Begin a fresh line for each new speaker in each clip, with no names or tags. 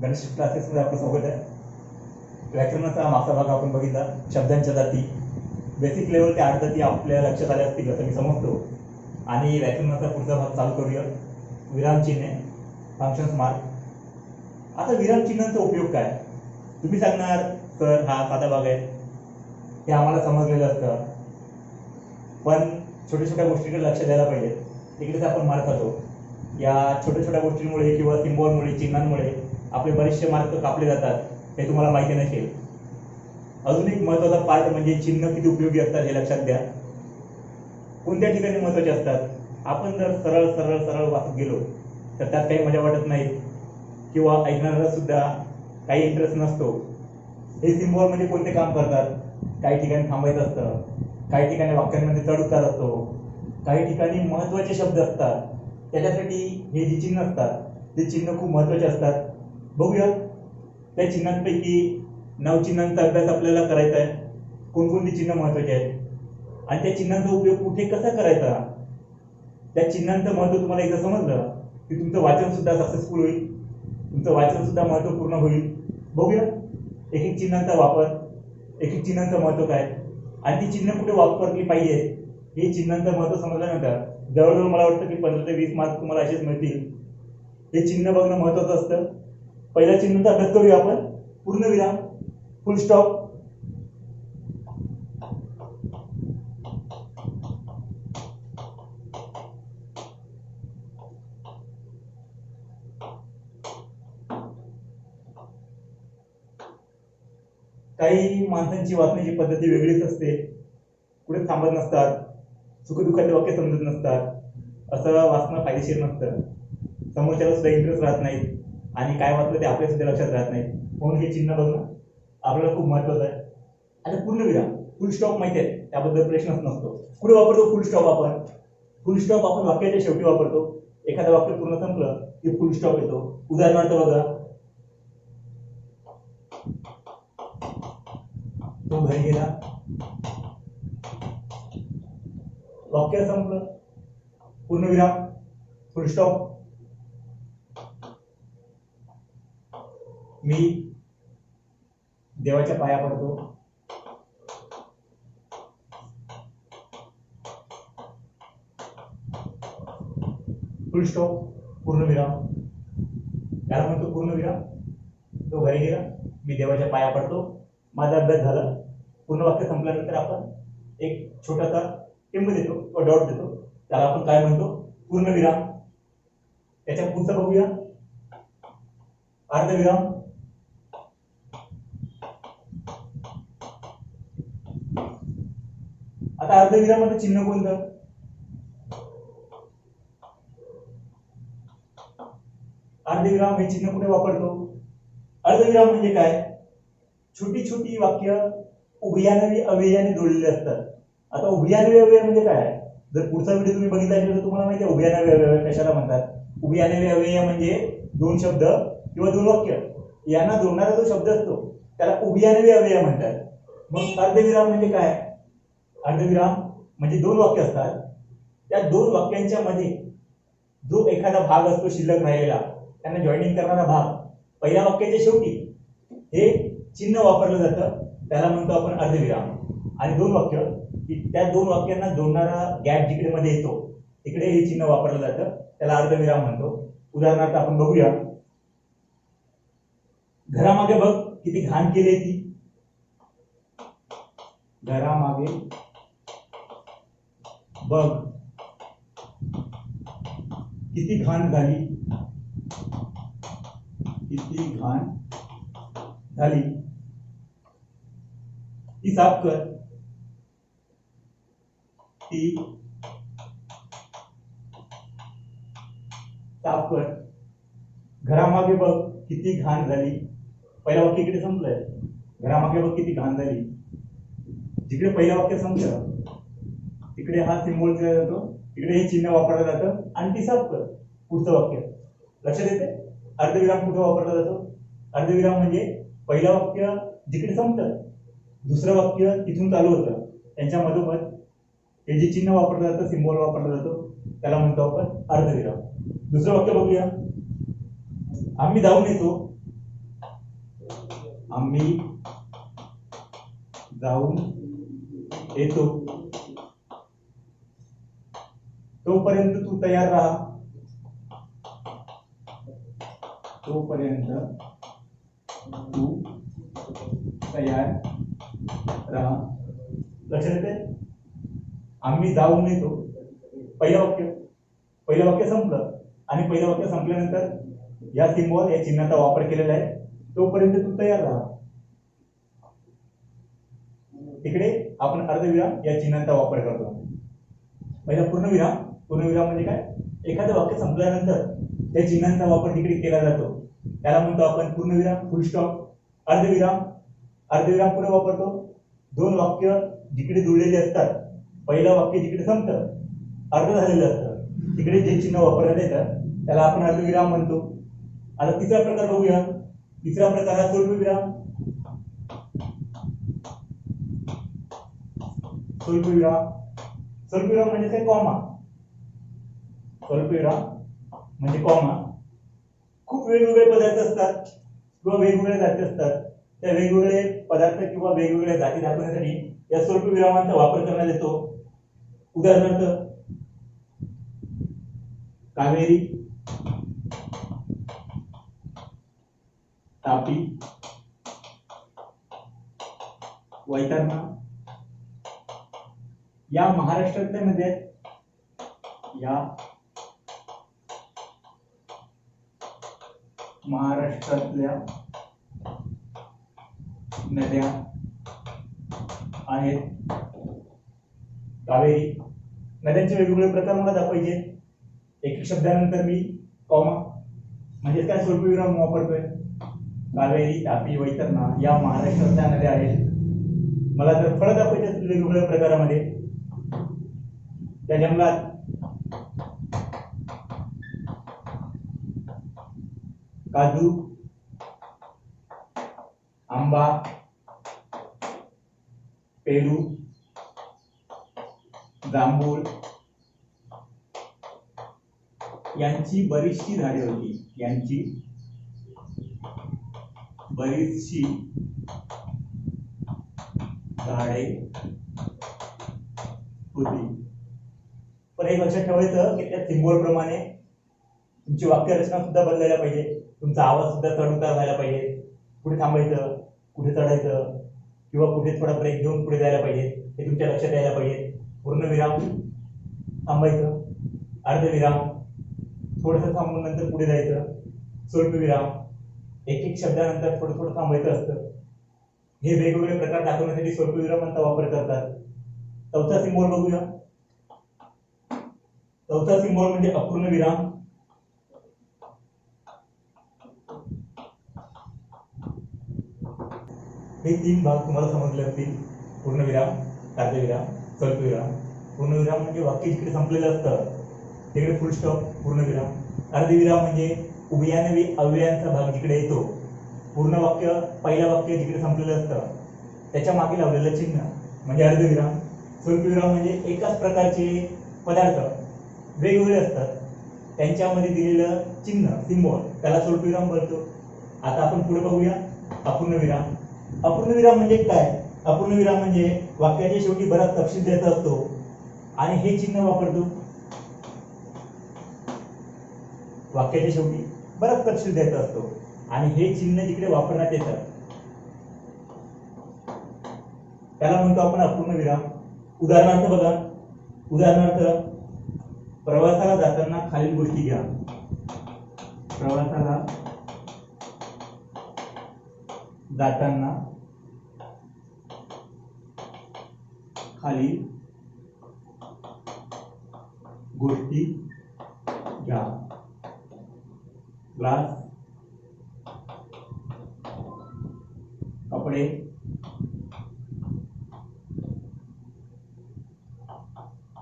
गणेश क्लासेसमध्ये आपलं स्वागत आहे. व्याकरणाचा मागचा भाग आपण बघितला, शब्दांच्या जाती. बेसिक लेवल ते 8 जाती आपल्या लक्षात आल्या असतील असं मी समजतो. आणि व्याकरणाचा पुढचा भाग चालू करूया. विरामचिन्हे, फंक्शन्स मार्क. आता विरामचिन्हांचा उपयोग काय? तुम्ही सांगणार सर हा साधा भाग आहे, हे आम्हाला समजलेलं असतं, पण छोट्या छोट्या गोष्टीकडे लक्ष द्यायला पाहिजे. तिकडेच आपण मार्क खातो. या छोट्या छोट्या गोष्टींमुळे किंवा सिम्बॉलमुळे, चिन्हांमुळे आपले बरेचसे मार्क कापले जातात, हे तुम्हाला माहिती नसेल. अजून एक महत्त्वाचा पार्ट म्हणजे चिन्ह किती उपयोगी असतात हे लक्षात द्या. कोणत्या ठिकाणी महत्त्वाचे असतात? आपण जर सरळ सरळ सरळ वाचत गेलो तर त्यात काही मजा वाटत नाही किंवा ऐकणाऱ्याला सुद्धा काही इंटरेस्ट नसतो. हे सिम्बॉल म्हणजे कोणते काम करतात? काही ठिकाणी थांबायचं असतं, काही ठिकाणी वाक्यांमध्ये चढ उतार असतो, काही ठिकाणी महत्त्वाचे शब्द असतात. त्याच्यासाठी हे जे चिन्ह असतात ते चिन्ह खूप महत्त्वाचे असतात. बघूया त्या चिन्हांपैकी 9 चिन्हांचा अभ्यास आपल्याला करायचा आहे. कोणकोणती चिन्ह महत्त्वाची आहेत आणि त्या चिन्हांचा उपयोग कुठे कसा करायचा, त्या चिन्हांचं महत्त्व तुम्हाला एकदा समजलं की तुमचं वाचन सुद्धा सक्सेसफुल होईल, तुमचं वाचन सुद्धा महत्त्वपूर्ण होईल. बघूया एक एक चिन्हांचा वापर, एक एक चिन्हांचं महत्त्व काय आणि ती चिन्ह कुठे वापरली पाहिजे हे चिन्हांचं महत्त्व समजल्यानंतर जवळजवळ मला वाटतं की 15 ते 20 मार्क तुम्हाला असेच मिळतील. हे चिन्ह बघणं महत्त्वाचं असतं. पहिल्या चिन्हांचा अभ्यास करूया आपण. पूर्णविराम, फुल स्टॉप. काही माणसांची वाचण्याची पद्धती वेगळीच असते, कुठे थांबत नसतात, सुखदुःखाचे वाक्य समजत नसतात. असं वाचणं फायदेशीर नसतं. समोरच्याला सुद्धा इंटरेस्ट राहत नाही आणि काय वाचलं ते आपल्या सुद्धा लक्षात राहत नाही. म्हणून हे चिन्ह बघणं आपल्याला खूप महत्त्वाचं आहे. आता पूर्णविराम, फुल स्टॉप माहिती आहे, त्याबद्दल प्रश्नच नसतो. कुठे वापरतो फुल स्टॉप आपण? फुल स्टॉप आपण वाक्याच्या शेवटी वापरतो. एखादं वाक्य पूर्ण संपलं की फुल स्टॉप येतो. उदाहरणार्थ बघा, तो घरी गेला, वाक्य संपलं, पूर्णविराम, फुल स्टॉप. मी देवाच्या पाया पडतो, फुल स्टॉप, पूर्णविराम. त्याला म्हणतो पूर्णविराम. तो घरी गेला, मी देवाच्या पाया पडतो, माझा अभ्यास झाला. पूर्ण वाक्य संपल्यानंतर आपण एक छोटासा टिंब देतो किंवा डॉट देतो, त्याला आपण काय म्हणतो? पूर्णविराम. त्याच्या पुढचं बघूया, अर्धविराम. आता अर्धविरामाचं चिन्ह कोणतं? अर्धविराम हे चिन्ह कुठे वापरतो? अर्धविराम म्हणजे काय? छोटी छोटी वाक्य उभयान्वयी अव्ययाने जोडलेले असतात. आता उभयान्वयी अव्यय म्हणजे काय? जर पुढचा व्हिडिओ तुम्ही बघितला असेल तर तुम्हाला माहिती आहे उभयान्वयी अव्यय कशाला म्हणतात. उभयान्वयी अव्यय म्हणजे 2 शब्द किंवा 2 वाक्य यांना जोडणारा जो शब्द असतो त्याला उभयान्वयी अव्यय म्हणतात. मग अर्धविराम म्हणजे काय? अर्धविराम म्हणजे 2 वाक्य असतात, त्या 2 वाक्यांच्या मध्ये जो एखादा भाग असतो शिल्लक राहिलेला, त्यांना जॉईनिंग करणारा भाग पहिल्या वाक्याच्या शेवटी हे चिन्ह वापरलं जातं, त्याला म्हणतो आपण अर्धविराम. आणि 2 वाक्य त्या 2 वाक्यांना जोडणारा गॅप जिकडे मध्ये येतो तिकडे हे चिन्ह वापरलं जातं, त्याला अर्धविराम म्हणतो. उदाहरणार्थ आपण बघूया, घरामागे बघ किती घाण केली ती. घरामागे बघ किती घाण झाली, किती घाण झाली, ती साफ कर, ती साफ कर. घरामागे बघ किती घाण झाली, पहिलं वाक्य इकडे संपलंय. घरामागे बघ किती घाण झाली, जिकडे पहिलं वाक्य संपलं तिकडे हा सिम्बॉल दिला जातो, तिकडे हे चिन्ह वापरलं जातं आणि ती साफ कर. पुढचं वाक्य लक्षात येते. अर्धविराम कुठे वापरला जातो? अर्धविराम म्हणजे पहिलं वाक्य जिकडे संपतं, दुसरं वाक्य तिथून चालू होतं, त्यांच्या मधोमध हे जे चिन्ह वापरलं जातं, सिम्बॉल वापरला जातो, त्याला म्हणतो आपण अर्धविराम. दुसरं वाक्य बघूया, आम्ही जाऊन येतो आम्ही जाऊन येतो तोपर्यंत तू तयार राहा, तोपर्यंत तू तयार राहा. लक्षात येते? आम्ही जाऊन येतो, पहिलं वाक्य संपलं आणि पहिलं वाक्य संपल्यानंतर या सिम्बॉल या चिन्हाचा वापर केलेला आहे. तोपर्यंत तू तयार राहा. तिकडे आपण अर्धविराम या चिन्हाचा वापर करतो. पहिला पूर्णविराम. पूर्णविराम म्हणजे काय? एखादं वाक्य संपल्यानंतर त्या चिन्हांचा वापर तिकडे केला जातो, त्याला म्हणतो आपण पूर्णविराम, फुल स्टॉप. अर्धविराम. अर्धविराम पुढे वापरतो दोन वाक्य जिकडे जुळलेले असतात, पहिलं वाक्य जिकडे संपतं, अर्ध झालेलं असतं, तिकडे जे चिन्ह वापरण्यात येतं त्याला आपण अर्धविराम म्हणतो. आता तिसरा प्रकार बघूया. तिसरा प्रकार हा स्वल्पविराम. स्वल्पविराम. स्वल्पविराम म्हणजे काय? कॉमा. स्वल्पविराम म्हणजे कॉमा. खूप वेगवेगळे पदार्थ असतात किंवा वेगवेगळ्या जाती असतात, त्या वेगवेगळे पदार्थ किंवा वेगवेगळ्या जाती दाखवण्यासाठी या स्वल्पविरामांचा वापर करण्यात येतो. उदाहरणार्थ कावेरी, तापी, वैतरणा या महाराष्ट्रातल्या नद्या आहेत. या महाराष्ट्रातल्या नद्या आहेत. कावेरी. नद्यांचे वेगवेगळे प्रकार मला दाखवायचे. एक शब्दानंतर मी कॉमा म्हणजे काय स्वल्पविराम वापरतोय. कावेरी, तापी, वैतरणा या महाराष्ट्रातल्या नद्या आहेत. मला जर फळं दाखवायचे असतील वेगवेगळ्या प्रकारामध्ये, त्या जंगलात काजू, आंबा, पेरू, जांभूळ यांची बरीचशी झाडे होती. यांची बरीचशी झाडे होती. पण एक लक्षात ठेवायचं की त्या सिम्बॉल प्रमाणे तुमची वाक्यरचना सुद्धा बदलायला पाहिजे, तुमचा आवाज सुद्धा चढ उतार व्हायला पाहिजे. कुठे थांबायचं, कुठे चढायचं किंवा कुठे थोडा ब्रेक घेऊन पुढे जायला पाहिजे हे तुमच्या लक्षात यायला पाहिजे. पूर्णविराम, थांबायचं. अर्धविराम, थोडंसं थांबून नंतर पुढे जायचं. स्वल्पविराम, एक एक शब्दानंतर थोडं थोडं थांबायचं असतं. हे वेगवेगळे प्रकार दाखवण्यासाठी स्वल्पविरामांचा वापर करतात. चौथा सिम्बॉल बघूया. चौथा सिम्बॉल म्हणजे अपूर्णविराम. हे तीन भाग तुम्हाला समजले असतील. पूर्णविराम, अर्धविराम, स्वल्पविराम. पूर्णविराम म्हणजे वाक्य जिकडे संपलेलं असतं तिकडे फुल स्टॉप पूर्णविराम. अर्धविराम म्हणजे उभयान्वी अव्ययांचा भाग जिकडे येतो. पूर्ण वाक्य, पहिलं वाक्य जिकडे संपलेलं असतं त्याच्या मागे लावलेलं चिन्ह म्हणजे अर्धविराम. स्वल्पविराम म्हणजे एकाच प्रकारचे पदार्थ वेगवेगळे असतात, त्यांच्यामध्ये दिलेलं चिन्ह सिम्बॉल त्याला स्वल्पविराम बोलतो. आता आपण पुढे बघूया अपूर्णविराम. अपूर्णविराम म्हणजे काय? अपूर्णविराम म्हणजे वाक्याच्या शेवटी बराच तपशील द्यायचा असतो आणि हे चिन्ह वापरतो. वाक्याच्या शेवटी बराच तपशील द्यायचा असतो आणि हे चिन्ह जिकडे वापरण्यात येतं त्याला म्हणतो आपण अपूर्णविराम. उदाहरणार्थ बघा. उदाहरणार्थ प्रवासाला जाताना खालील गोष्टी घ्या. प्रवासाला जाताना खालील गोष्टी घ्या. ग्लास, कपडे,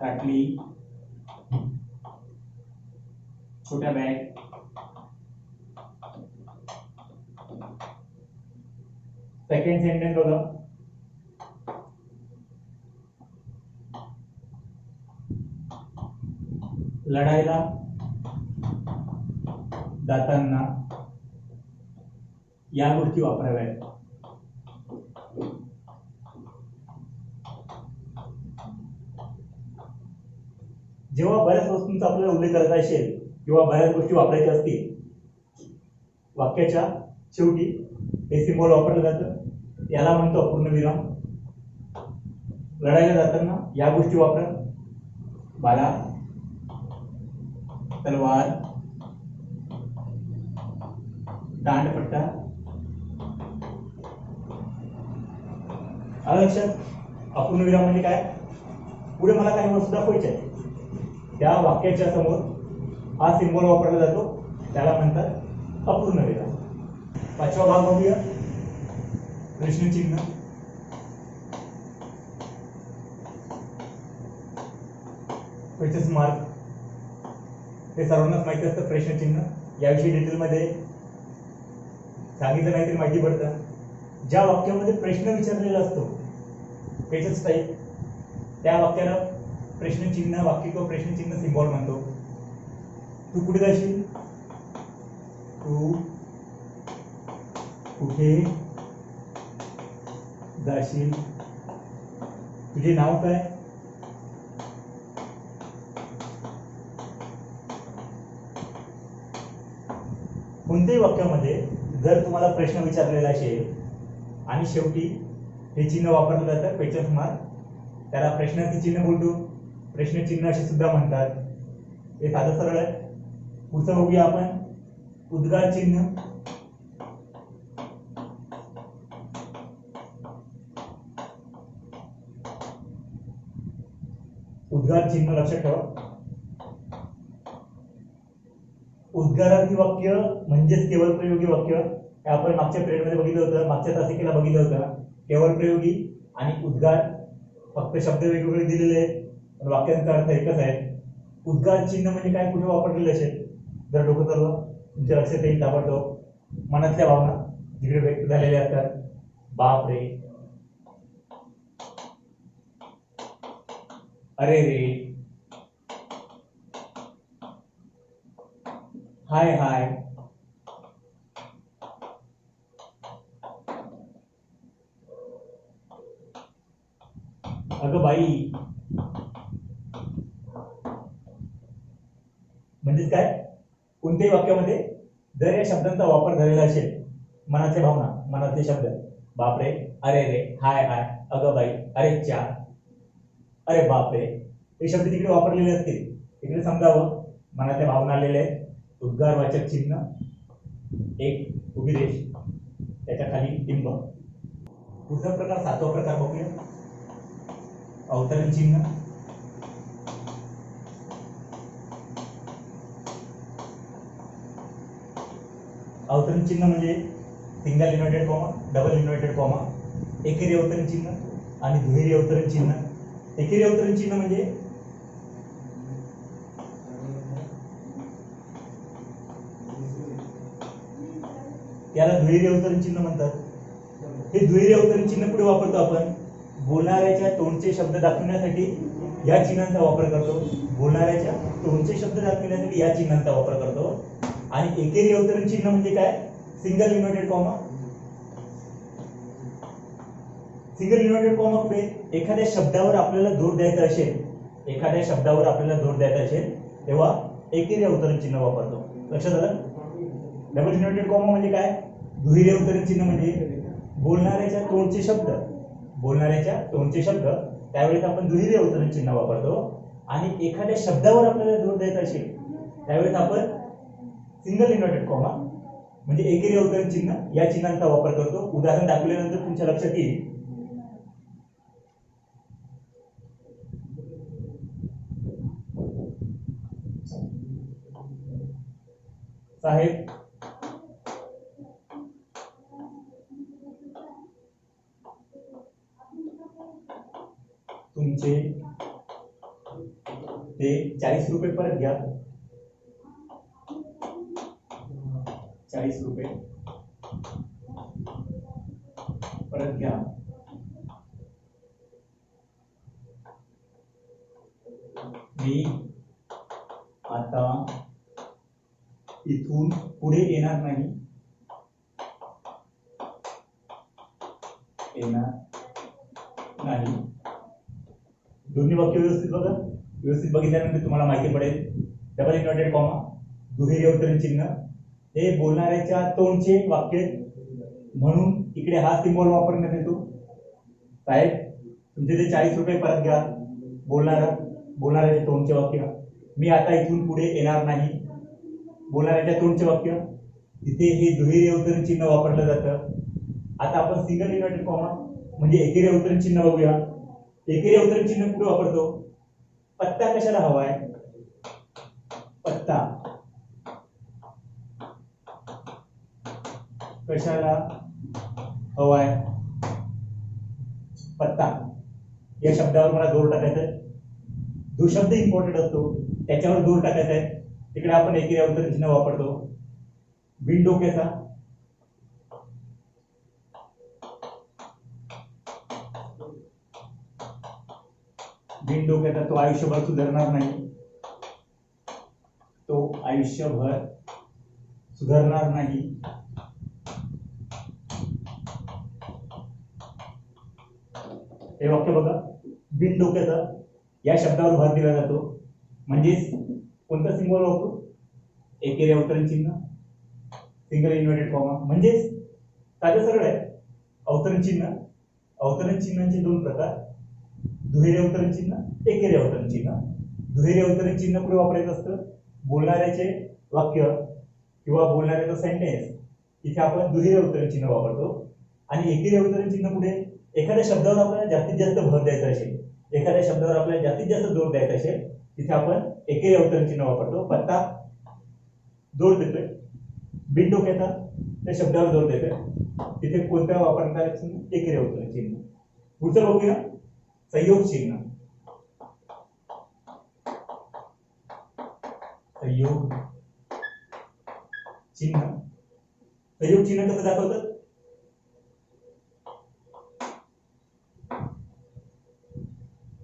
ताटली, छोट्या बॅग, सेकंड सेंटेन्स बघा. लढायला जाताना या गोष्टी वापराव्यात. जेव्हा बऱ्याच वस्तूंचा आपल्याला उल्लेख करायचा असेल किंवा बऱ्याच गोष्टी वापरायच्या असतील, वाक्याच्या शेवटी हे सिंबल वापरलं जातं, याला म्हणतो अपूर्णविराम. लढायला जाताना या गोष्टी वापरा: भाला, तलवार, दांडपट्टा. आलं लक्षात? अपूर्णविराम म्हणजे काय? पुढे मला काही वस्तू दाखवायच्या आहेत, त्या वाक्याच्या समोर हा सिंबल वापरला जातो, त्याला म्हणतात अपूर्णविराम. पाचवा भाग बघूया, प्रश्नचिन्ह. क्वेश्चन मार्क हे सर्वांनाच माहिती असतं. प्रश्नचिन्ह याविषयी डिटेलमध्ये सांगितलं नाही तरी माहिती पडतं. ज्या वाक्यामध्ये प्रश्न विचारलेला असतो, क्वेश्चन टाईप, त्या वाक्याला प्रश्नचिन्ह वाक्य किंवा प्रश्नचिन्ह सिंबॉल म्हणतो. तू कुठे जाशील? तू कुठे जाशील? तुझे नाव काय? कोणत्याही वाक्यामध्ये जर तुम्हाला प्रश्न विचारलेला असेल आणि शेवटी हे चिन्ह वापरलं जातं, क्वेश्चन मार्क, त्याला प्रश्नार्थी चिन्ह बोलतो, प्रश्नचिन्ह असे सुद्धा म्हणतात. हे साधं सरळ आहे. पुढचं बघूया आपण, उद्गार चिन्ह. उद्गार चिन्ह लक्षात ठेवा. उद्गारार्थी वाक्य म्हणजेच केवळ प्रयोगी वाक्य. हे आपण मागच्या पिरियडमध्ये बघितलं होतं, मागच्या तासिकेला बघितलं होतं. केवळ प्रयोगी आणि उद्गार, फक्त शब्द वेगवेगळे दिलेले आहेत पण वाक्यांचा अर्थ एकच आहे. उद्गार चिन्ह म्हणजे काय? कुठे वापरलेले असेल, जर डोकं चालवा तुमच्या लक्षात येईल ताबडतोब मनातल्या भावना जिकडे व्यक्त झालेल्या असतात. बाप रे, अरे रे, हाय हाय, अगं बाई. म्हणजेच काय? कोणत्याही वाक्यामध्ये जर या शब्दांचा वापर झालेला असेल, मनाच्या भावना, मनातले शब्द, बापरे, अरे रे, हाय हाय, अगं बाई, अरे च्या, अरे बापरे, हे शब्द तिकडे वापरलेले असतील, तिकडे समजावं मनातल्या भावना आलेले आहेत. उद्गारवाचक चिन्ह, एक उभी रेष, त्याच्या खाली टिंब. पुढचा प्रकार, सातवा प्रकार बघूया, अवतरण चिन्ह. अवतरण चिन्ह म्हणजे single inverted comma, double inverted comma, एकेरी अवतरण चिन्ह आणि दुहेरी अवतरण चिन्ह. एकेरी अवतरण चिन्ह म्हणजे याला दुहेरी अवतरण चिन्ह म्हणतात. हे दुहेरी अवतरण चिन्ह पुढे वापरतो आपण बोलणाऱ्याच्या तोंडचे शब्द दाखवण्यासाठी या चिन्हांचा वापर करतो. बोलणाऱ्याच्या तोंडचे शब्द दाखवण्यासाठी या चिन्हांचा वापर करतो. आणि एकेरी अवतरण चिन्ह म्हणजे काय? Single inverted comma. Single inverted comma पुढे एखाद्या शब्दावर आपल्याला जोर द्यायचा असेल, एखाद्या शब्दावर आपल्याला जोर द्यायचा असेल तेव्हा एकेरी अवतरण चिन्ह वापरतो. लक्षात आलं? डबल इन्व्हर्टेड कॉमा म्हणजे काय? दुहेरी अवतरण चिन्ह म्हणजे बोलणाऱ्याच्या तोंडचे शब्द, बोलणाऱ्याच्या तोंडचे शब्द, त्यावेळेस आपण दुहेरी अवतरण चिन्ह वापरतो. आणि एखाद्या शब्दावर आपल्याला जोर द्यायचा असेल त्यावेळेस आपण सिंगल इन्व्हर्टेड कॉमा म्हणजे एकेरी अवतरण चिन्ह या चिन्हांचा वापर करतो. उदाहरण दाखवल्यानंतर तुमच्या लक्षात येईल. साहेब, तुमचे ते 40 रुपये परत घ्या. 40 रुपये परत घ्या. मी आता इथून पुढे येणार नाही. येणार नाही. दोन्ही वाक्य व्यवस्थित बघा. व्यवस्थित बघितल्यानंतर तुम्हाला माहिती पडेल. डबल इन्व्हर्टेड कॉमा, दुहेरी अवतरण चिन्ह हे बोलणाऱ्याच्या तोंडचे वाक्य म्हणून इकडे हा सिम्बॉल वापरण्यात येतो. साहेब तुमचे ते 40 रुपये परत घ्या. बोलणाऱ्याचे तोंडचे वाक्य. मी आता इथून पुढे येणार नाही. बोलणाऱ्याच्या तोंडचे वाक्य. तिथे हे दुहेरी अवतरण चिन्ह वापरलं जातं. आता आपण सिंगल इन्व्हर्टेड कॉमा म्हणजे एकेरी अवतरण चिन्ह बघूया. एकेरी अवतरण चिन्ह कुठे वापरतो? पत्ता कशाला हवाय? पत्ता कशाला हवाय? पत्ता या शब्दावर मला जोर टाकायचा आहे. जो शब्द इम्पॉर्टंट असतो त्याच्यावर जोर टाकायचा आहे. तिकडे आपण एकेरी अवतरण चिन्ह वापरतो. बिनडोक्याचा, बिनडोक्याचा तो आयुष्यभर सुधारणार नाही. तो आयुष्यभर सुधारणार नाही. हे वाक्य बघा. बिनडोक्याचा या शब्दावर भर दिला जातो. म्हणजेच कोणता सिंबल वापरू? एकेरी अवतरण चिन्ह, सिंगल इन्व्हर्टेड कॉमा. म्हणजेच साधं सरळ आहे. अवतरण चिन्ह, अवतरण चिन्हांचे दोन प्रकार, दुहेरी अवतरण चिन्ह, एकेरी अवतरण चिन्ह. दुहेरी अवतरण चिन्ह पुढे वापरायचं असतं. बोलणाऱ्याचे वाक्य किंवा बोलणाऱ्याचा सेंटेन्स इथे आपण दुहेरी अवतरण चिन्ह वापरतो. आणि एकेरी अवतरण चिन्ह पुढे एखाद्या शब्दावर आपल्याला जास्तीत जास्त भर द्यायचा असेल, एखाद्या शब्दावर आपल्याला जास्तीत जास्त जोर द्यायचा असेल, तिथे आपण एकेरी अवतरण चिन्ह वापरतो. पत्ता जोर देतोय. बिनडोक्याचा त्या शब्दावर जोर देतोय, तिथे कोणत्या वापरणार? एकेरी अवतरण चिन्ह. पुढचं बघूया. संयोग चिन्ह. संयोग चिन्ह. संयोग चिन्ह कसं दाखवतात?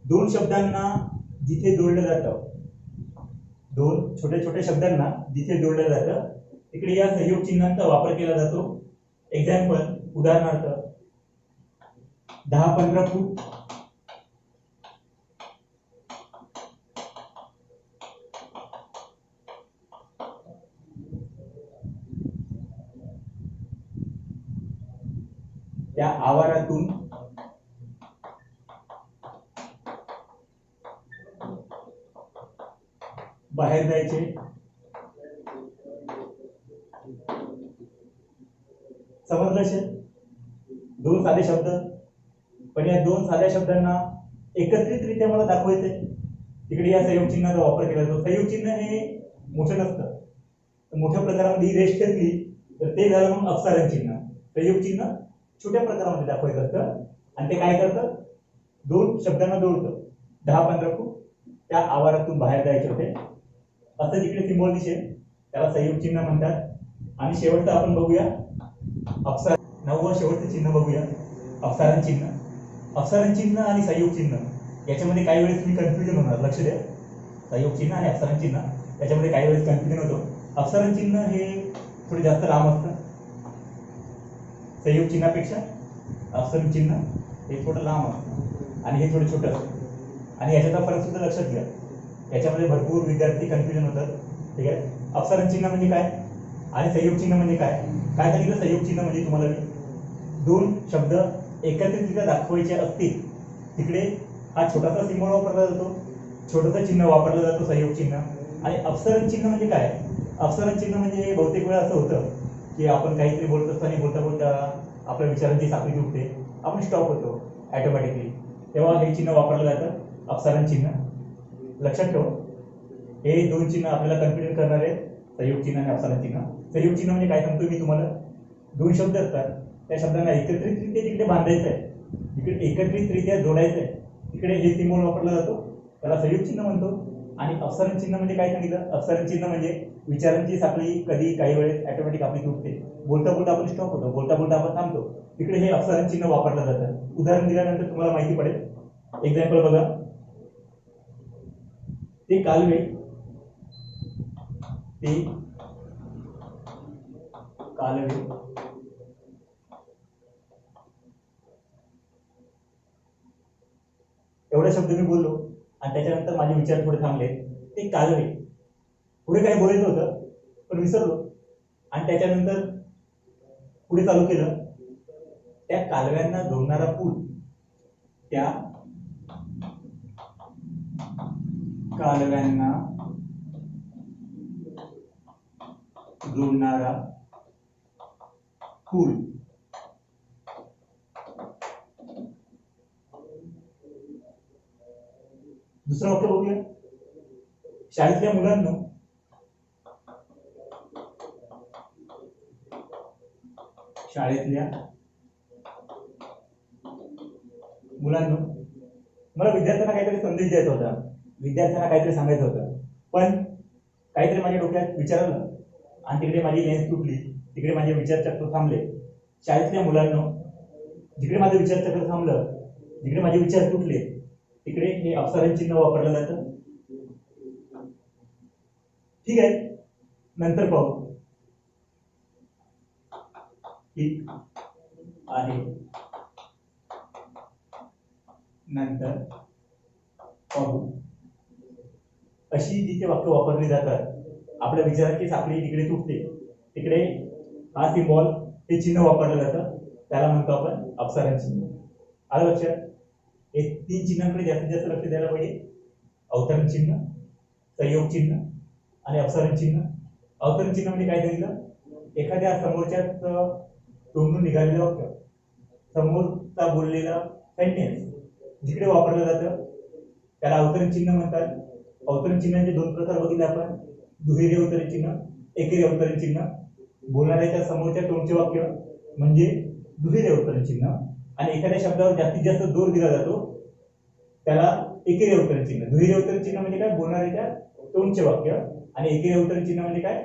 दोन शब्दांना जिथे जोडलं जातं, दोन छोट्या छोट्या शब्दांना जिथे जोडलं जातं तिकडे या संयोग चिन्हांचा वापर केला जातो. एक्झाम्पल, उदाहरणार्थ 10-15 फूट, त्या आवारातून बाहेर जायचे. समजलं असेल? दोन साधे शब्द, पण या दोन साध्या शब्दांना एकत्रितरित्या मला दाखवायचंय. तिकडे या संयोग चिन्हाचा वापर केला जातो. संयोग चिन्ह हे मोठं नसतं. मोठ्या प्रकारामध्ये रेष ठेवली तर ते झालं मग अपसारण चिन्ह. संयोग चिन्ह छोट्या प्रकारामध्ये दाखवायचं असतं आणि ते काय करतं? दोन शब्दांना जोडतं. 10-15 फूट त्या आवारातून बाहेर जायचे होते असं जिकडे सिम्बॉल दिसेल त्याला संयोग चिन्ह म्हणतात. आणि शेवटचं आपण बघूया अपसारण. 9वं शेवटचं चिन्ह बघूया, अपसारण चिन्ह. अपसारण चिन्ह आणि संयोग चिन्ह याच्यामध्ये काही वेळेस तुम्ही कन्फ्युजन होणार. लक्ष द्या. संयोग चिन्ह आणि अपसारण चिन्ह याच्यामध्ये काही वेळेस कन्फ्युजन होतो. अपसारण चिन्ह हे थोडे जास्त लांब असतं संयोग चिन्हापेक्षा. अपसारण चिन्ह हे थोडं लांब असतं आणि हे थोडं छोटं असतं. आणि याच्याचा फरक सुद्धा लक्षात घ्या. याच्यामध्ये भरपूर विद्यार्थी कन्फ्युजन होतात. ठीक आहे. अपसारण चिन्ह म्हणजे काय आणि संयोग चिन्ह म्हणजे काय? काय सांगितलं? संयोग चिन्ह म्हणजे तुम्हाला दोन शब्द एकत्रितरित्या दाखवायचे असतील तिकडे हा छोटासा सिम्बॉल वापरला जातो, छोटंसं चिन्ह वापरलं जातं संयोग चिन्ह. आणि अपसारण चिन्ह म्हणजे काय? अपसारण चिन्ह म्हणजे बहुतेक वेळा असं होतं की आपण काहीतरी बोलत असताना बोलता बोलता आपल्या विचारांची साखळी तुटते, आपण स्टॉप होतो ऑटोमॅटिकली, तेव्हा हे चिन्ह वापरलं जातं, अपसारण चिन्ह. लक्षात ठेवा. हे दोन चिन्ह आपल्याला कन्फ्युजन करणारे, संयोग चिन्ह आणि अपसारण चिन्ह. संयोग चिन्ह म्हणजे काय सांगतो मी तुम्हाला? दोन शब्द असतात, त्या शब्दांना एकत्रितरित्या तिकडे बांधायचं आहे, तिकडे एकत्रितरित्या जोडायचं आहे, तिकडे हे सिम्बॉल वापरला जातो, त्याला संयोग चिन्ह म्हणतो. आणि अपसारण चिन्ह म्हणजे काय सांगितलं? अपसारण चिन्ह म्हणजे विचारांची साखळी कधी काही वेळेस ऑटोमॅटिक आपली तुटते, बोलता बोलता आपण स्टॉप होतो, बोलता बोलता आपण थांबतो, तिकडे हे अपसारण चिन्ह वापरलं जातं. उदाहरण दिल्यानंतर तुम्हाला माहिती पडेल. एक्झाम्पल बघा. ते कालवे, ते कालवे शब्द मी बोललो आणि त्याच्यानंतर माझे विचार थोडे थांबले. ते कालवे, पुढे काही बोलायचं होतं पण विसरलो आणि त्याच्यानंतर पुढे चालू केलं. त्या कालव्यांना जोडणारा पूल, त्या कालव्यांना जोडणारा पूल. दुसरं वाक्य बघूया. शाळेतल्या मुलांना, शाळेतल्या मुलांना, मला विद्यार्थ्यांना काहीतरी संदेश द्यायचा होता, विद्यार्थ्यांना काहीतरी सांगायचं होतं, पण काहीतरी माझ्या डोक्यात विचार आलं आणि तिकडे माझी लेन्स तुटली, तिकडे माझे विचारचक्र थांबले. शाळेतल्या मुलांना, जिकडे माझं विचारचक्र थांबलं, जिकडे माझे विचार तुटले, तिकडे हे अपसारण चिन्ह वापरलं जातं. ठीक आहे, नंतर पाहू. ठीक आहे, नंतर पाहू. अशी जिथे वाक्य वापरली जातात, आपल्या विचाराची साखळी जिकडे तुटते तिकडे हा सिम्बॉल, हे चिन्ह वापरलं जातं, त्याला म्हणतो आपण अपसारण चिन्ह. आलं लक्षात? हे 3 चिन्हांकडे जास्तीत जास्त लक्ष द्यायला पाहिजे. अवतरण चिन्ह, संयोग चिन्ह आणि अपसारण चिन्ह. अवतरण चिन्ह म्हणजे काय सांगितलं? एखाद्या समोरच्या तोंडून निघालेलं वाक्य, समोरचा बोललेला सेंटेन्स जिकडे वापरलं जातं त्याला अवतरण चिन्ह म्हणतात. अवतरण चिन्हांचे 2 प्रकार बघितले आपण, दुहेरी अवतरण चिन्ह, एकेरी अवतरण चिन्ह. बोलणाऱ्याच्या समोरच्या तोंडचे वाक्य म्हणजे दुहेरी अवतरण चिन्ह आणि एखाद्या शब्दावर जास्तीत जास्त जोर दिला जातो त्याला एकेरी अवतरण चिन्ह. दुहेरी अवतरण चिन्ह म्हणजे काय? बोलणाऱ्याच्या तोंडचे वाक्य. आणि एकेरी अवतरण चिन्ह म्हणजे काय?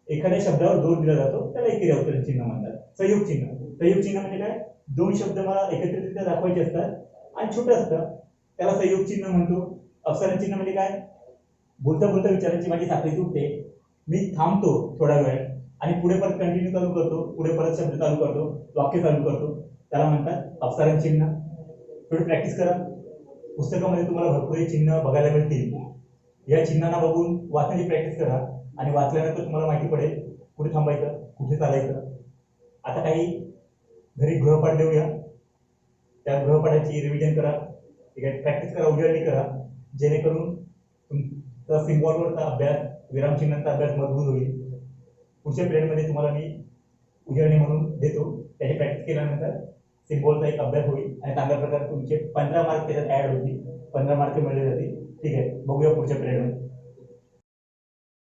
एखाद्या शब्दावर जोर दिला जातो त्याला एकेरी अवतरण चिन्ह म्हणतात. संयोग चिन्ह, संयोग चिन्ह म्हणजे काय? 2 शब्द मला एकत्रितरित्या दाखवायचे असतात आणि छोटं असतं, त्याला संयोग चिन्ह म्हणतो. अपसारण चिन्ह म्हणजे काय? बोलता बोलता विचारांची माझी साखळी तुटते, मी थांबतो थोडा वेळ आणि पुढे परत कंटिन्यू चालू करतो, पुढे परत शब्द चालू करतो, वाक्य चालू करतो, त्याला म्हणतात अपसारण चिन्ह. थोडी प्रॅक्टिस करा. पुस्तकामध्ये तुम्हाला भरपूर चिन्ह बघायला मिळतील. या चिन्हांना बघून वाचण्याची प्रॅक्टिस करा आणि वाचल्यानंतर तुम्हाला माहिती पडेल कुठे थांबायचं, कुठे चालायचं. आता काही घरी गृहपाठ देऊया, त्या गृहपाठाची रिव्हिजन करा, प्रॅक्टिस करा, उजळणी करा, जेणेकरून तुमचा सिम्बॉलवरचा अभ्यास, विरामचिन्हांचा अभ्यास मजबूत होईल. पुढच्या पिरियडमध्ये तुम्हाला मी उजळणी म्हणून देतो, त्याची प्रॅक्टिस केल्यानंतर सिम्बॉलचा एक अभ्यास होईल आणि चांगल्या प्रकारे तुमचे 15 मार्क त्याच्यात ऍड होतील, 15 मार्क मिळले जातील. ठीक आहे, बघूया पुढच्या पिरियडमध्ये.